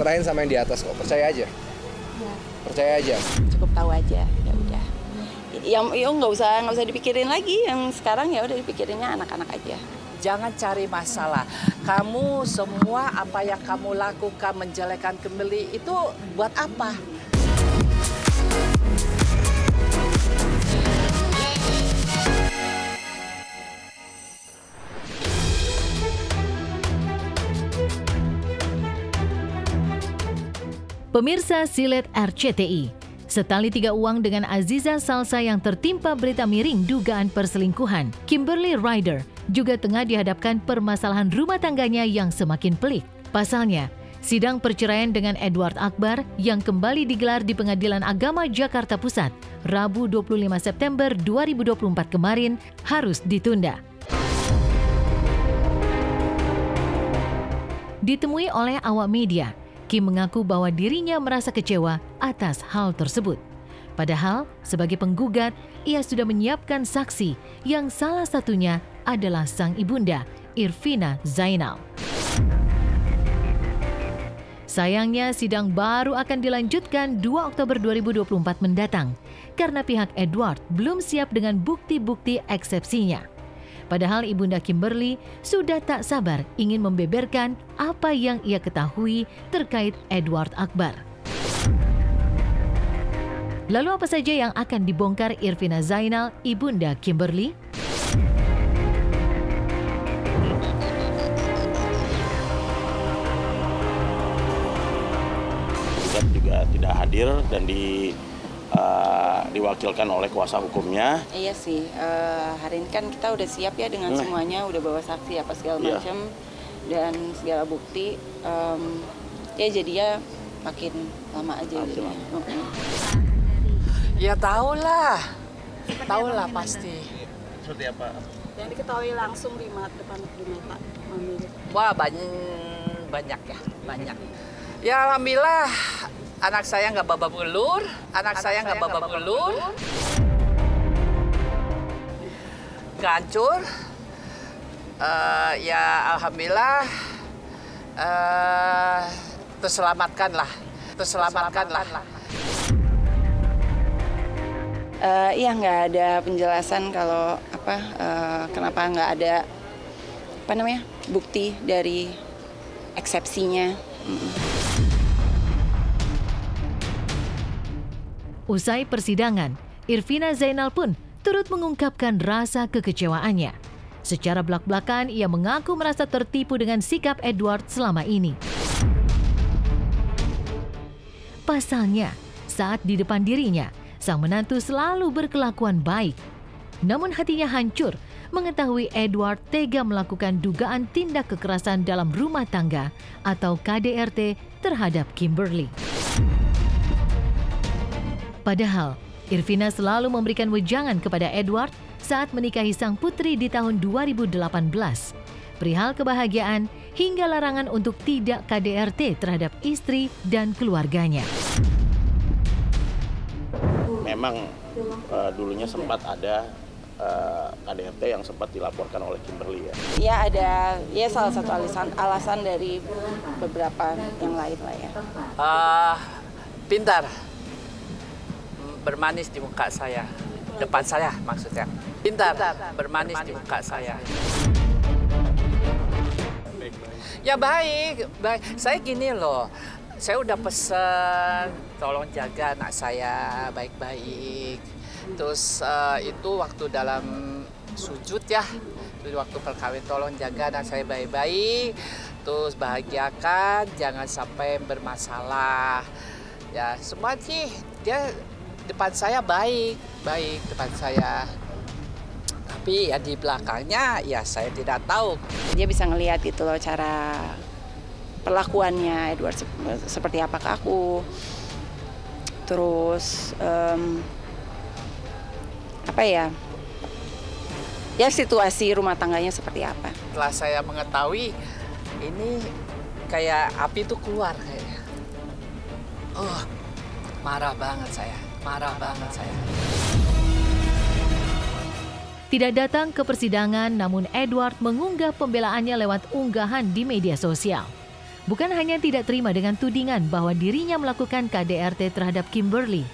serahin sama yang di atas kok, percaya aja. Ya. Percaya aja. Cukup tahu aja, ya udah. Yang nggak usah dipikirin lagi. Yang sekarang ya udah dipikirinnya anak-anak aja. Jangan cari masalah. Kamu semua apa yang kamu lakukan menjelekkan Kimberly itu buat apa? Pemirsa Silet RCTI, setali 3 uang dengan Aziza Salsa yang tertimpa berita miring dugaan perselingkuhan, Kimberly Ryder juga tengah dihadapkan permasalahan rumah tangganya yang semakin pelik. Pasalnya, sidang perceraian dengan Edward Akbar yang kembali digelar di Pengadilan Agama Jakarta Pusat, Rabu 25 September 2024 kemarin harus ditunda. Ditemui oleh awak media, Kim mengaku bahwa dirinya merasa kecewa atas hal tersebut. Padahal, sebagai penggugat, ia sudah menyiapkan saksi yang salah satunya adalah sang ibunda, Irvina Zainal. Sayangnya, sidang baru akan dilanjutkan 2 Oktober 2024 mendatang karena pihak Edward belum siap dengan bukti-bukti eksepsinya. Padahal ibunda Kimberly sudah tak sabar ingin membeberkan apa yang ia ketahui terkait Edward Akbar. Lalu apa saja yang akan dibongkar Irvina Zainal, ibunda Kimberly? Juga tidak hadir dan diwakilkan oleh kuasa hukumnya. Iya sih, hari ini kan kita udah siap ya dengan semuanya, udah bawa saksi apa segala macam dan segala bukti. Ya jadinya makin lama aja gitu. Ya tahulah pasti. Seperti apa? Yang diketahui langsung di mata Mami. Wah banyak. Ya alhamdulillah. Anak saya nggak babak belur, nggak hancur. Ya alhamdulillah terselamatkan lah. Iya nggak ada penjelasan kalau kenapa nggak ada bukti dari eksepsinya. Usai persidangan, Irvina Zainal pun turut mengungkapkan rasa kekecewaannya. Secara belak-belakan, ia mengaku merasa tertipu dengan sikap Edward selama ini. Pasalnya, saat di depan dirinya, sang menantu selalu berkelakuan baik. Namun hatinya hancur mengetahui Edward tega melakukan dugaan tindak kekerasan dalam rumah tangga atau KDRT terhadap Kimberly. Padahal, Irvina selalu memberikan wejangan kepada Edward saat menikahi sang putri di tahun 2018. Perihal kebahagiaan hingga larangan untuk tidak KDRT terhadap istri dan keluarganya. Memang dulunya sempat ada KDRT yang sempat dilaporkan oleh Kimberly ya. Ya ada, ya salah satu alasan dari beberapa yang lain lah ya. Pintar. Bermanis di muka saya, depan saya maksudnya. Pintar, bermanis di muka saya. Ya baik. Saya gini loh, saya udah pesen, tolong jaga anak saya baik-baik. Terus itu waktu dalam sujud ya, waktu perkawin tolong jaga anak saya baik-baik. Terus bahagiakan, jangan sampai bermasalah. Ya semua sih dia depan saya baik depan saya. Tapi ya di belakangnya ya saya tidak tahu. Dia bisa ngelihat gitu loh cara perlakuannya Edward seperti apa ke aku. Terus ya situasi rumah tangganya seperti apa. Setelah saya mengetahui ini kayak api itu keluar kayaknya. Marah banget saya. Tidak datang ke persidangan, namun Edward mengunggah pembelaannya lewat unggahan di media sosial. bukan hanya tidak terima dengan tudingan bahwa dirinya melakukan KDRT terhadap Kimberly,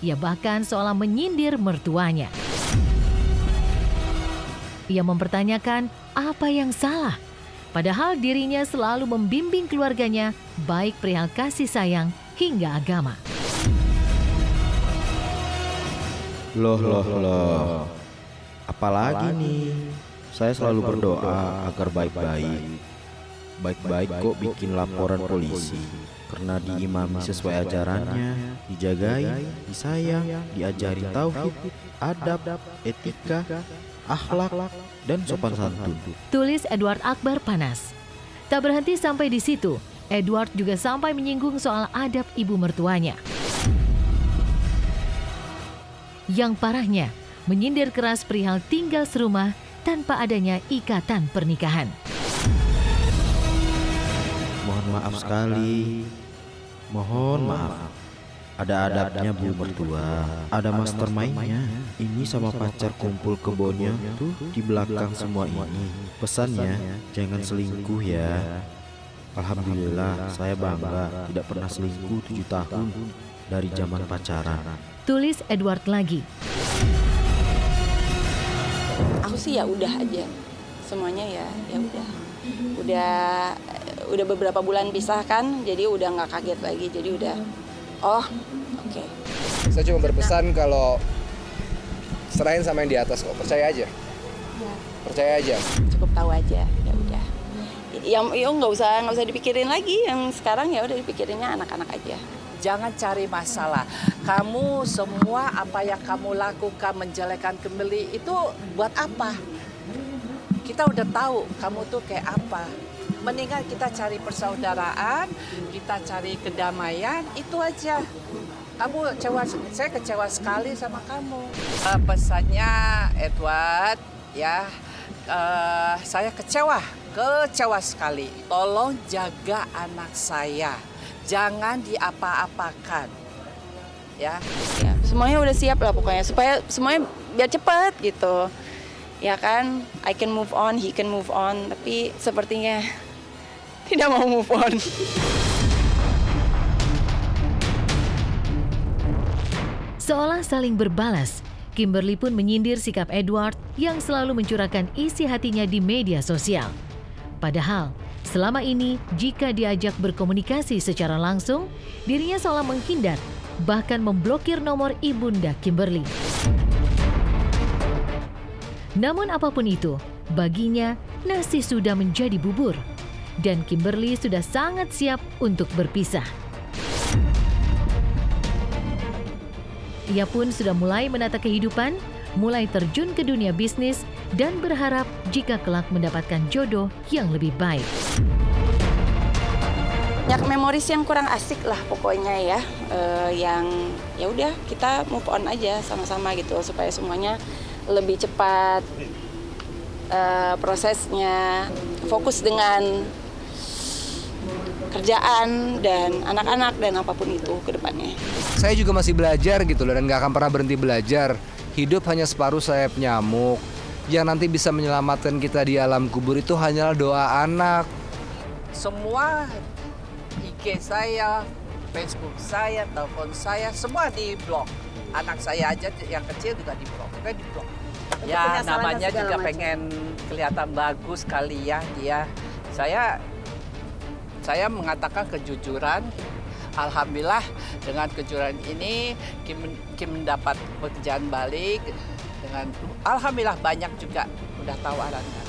ia bahkan seolah menyindir mertuanya. Ia mempertanyakan apa yang salah, padahal dirinya selalu membimbing keluarganya baik perihal kasih sayang hingga agama. Loh. Apalagi nih? Saya selalu berdoa agar baik-baik. Baik-baik kok bikin laporan polisi. Karena diimami sesuai ajarannya, dijagai, disayang, diajari tauhid, adab, etika, akhlak, dan sopan santun. Tulis Edward Akbar Panas. Tak berhenti sampai di situ, Edward juga sampai menyinggung soal adab ibu mertuanya. Yang parahnya, menyindir keras perihal tinggal serumah tanpa adanya ikatan pernikahan. Mohon maaf sekali. Mohon maaf. Ada adabnya bu mertua, ada mastermind-nya. Ini sama pacar kumpul kebunnya tuh di belakang semua ini. Pesannya, jangan selingkuh ya. Alhamdulillah, saya bangga tidak pernah selingkuh 7 tahun dari zaman pacaran. Tulis Edward lagi. Aku sih ya udah aja. Semuanya ya udah beberapa bulan pisah kan, jadi udah nggak kaget lagi. Jadi udah oke. Saya cuma berpesan kalau serahin sama yang di atas kok, percaya aja. Percaya aja. Cukup tahu aja, ya udah. Yang nggak usah dipikirin lagi. Yang sekarang ya udah dipikirinnya anak-anak aja. Jangan cari masalah. Kamu semua apa yang kamu lakukan menjelekkan Kimberly itu buat apa? Kita udah tahu kamu tuh kayak apa. Mendingan kita cari persaudaraan, kita cari kedamaian, itu aja. Saya kecewa sekali sama kamu. Pesannya Edward, ya, saya kecewa sekali. Tolong jaga anak saya. Jangan diapa-apakan, ya. Semuanya udah siap lah pokoknya, supaya semuanya biar cepat gitu, ya kan. I can move on, he can move on, tapi sepertinya tidak mau move on. Seolah saling berbalas, Kimberly pun menyindir sikap Edward yang selalu mencurahkan isi hatinya di media sosial. Padahal, selama ini, jika diajak berkomunikasi secara langsung, dirinya seolah menghindar, bahkan memblokir nomor ibunda Kimberly. Namun apapun itu, baginya nasi sudah menjadi bubur, dan Kimberly sudah sangat siap untuk berpisah. Ia pun sudah mulai menata kehidupan, mulai terjun ke dunia bisnis, dan berharap jika kelak mendapatkan jodoh yang lebih baik. Banyak memoris yang kurang asik lah pokoknya ya, yang ya udah kita move on aja sama-sama gitu supaya semuanya lebih cepat prosesnya, fokus dengan kerjaan dan anak-anak dan apapun itu ke depannya. Saya juga masih belajar gitu loh dan nggak akan pernah berhenti belajar. Hidup hanya separuh sayap nyamuk. Yang nanti bisa menyelamatkan kita di alam kubur itu hanyalah doa anak. Semua IG saya, Facebook saya, telepon saya, semua di-blok. Anak saya aja yang kecil juga di-blok. Ya namanya juga pengen kelihatan bagus kali ya dia. Saya mengatakan kejujuran. Alhamdulillah dengan kejujuran ini Kim mendapat pekerjaan balik. Dengan alhamdulillah banyak juga udah tahu arahnya.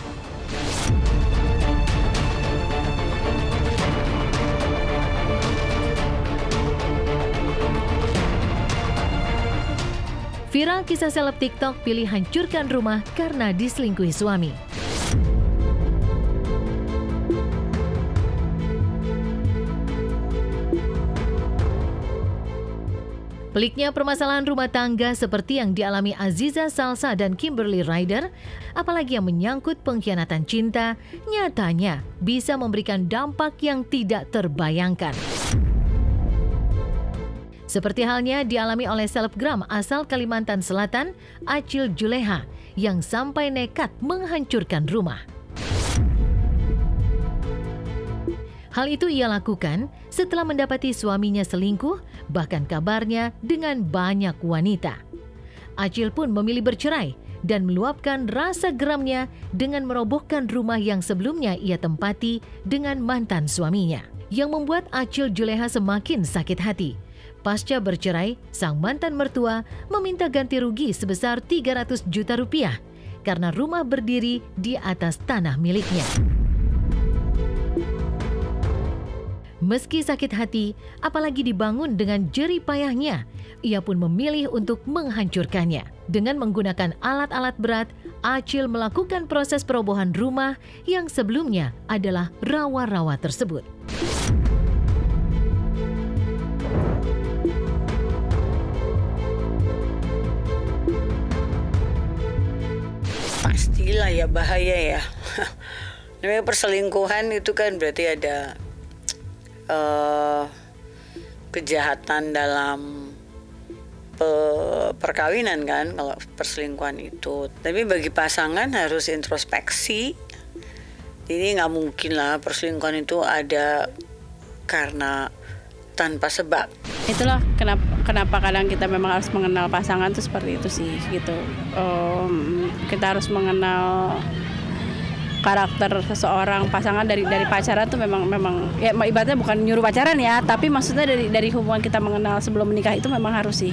Viral kisah seleb TikTok pilih hancurkan rumah karena diselingkuhi suami. Peliknya permasalahan rumah tangga seperti yang dialami Aziza Salsa dan Kimberly Ryder, apalagi yang menyangkut pengkhianatan cinta, nyatanya bisa memberikan dampak yang tidak terbayangkan. Seperti halnya dialami oleh selebgram asal Kalimantan Selatan, Acil Juleha, yang sampai nekat menghancurkan rumah. Hal itu ia lakukan setelah mendapati suaminya selingkuh, bahkan kabarnya dengan banyak wanita. Acil pun memilih bercerai dan meluapkan rasa geramnya dengan merobohkan rumah yang sebelumnya ia tempati dengan mantan suaminya. Yang membuat Acil Juleha semakin sakit hati. Pasca bercerai, sang mantan mertua meminta ganti rugi sebesar 300 juta rupiah karena rumah berdiri di atas tanah miliknya. Meski sakit hati, apalagi dibangun dengan jerih payahnya, ia pun memilih untuk menghancurkannya. Dengan menggunakan alat-alat berat, Acil melakukan proses perobohan rumah yang sebelumnya adalah rawa-rawa tersebut. Pastilah ya, bahaya ya. Namanya perselingkuhan itu kan berarti ada kejahatan dalam perkawinan kan, kalau perselingkuhan itu. Tapi bagi pasangan harus introspeksi. Ini nggak mungkin lah perselingkuhan itu ada karena tanpa sebab. Itulah kenapa kadang kita memang harus mengenal pasangan tuh seperti itu sih gitu. Kita harus mengenal karakter seseorang pasangan dari pacaran tuh memang ya ibaratnya bukan nyuruh pacaran ya, tapi maksudnya dari hubungan kita mengenal sebelum menikah itu memang harus sih.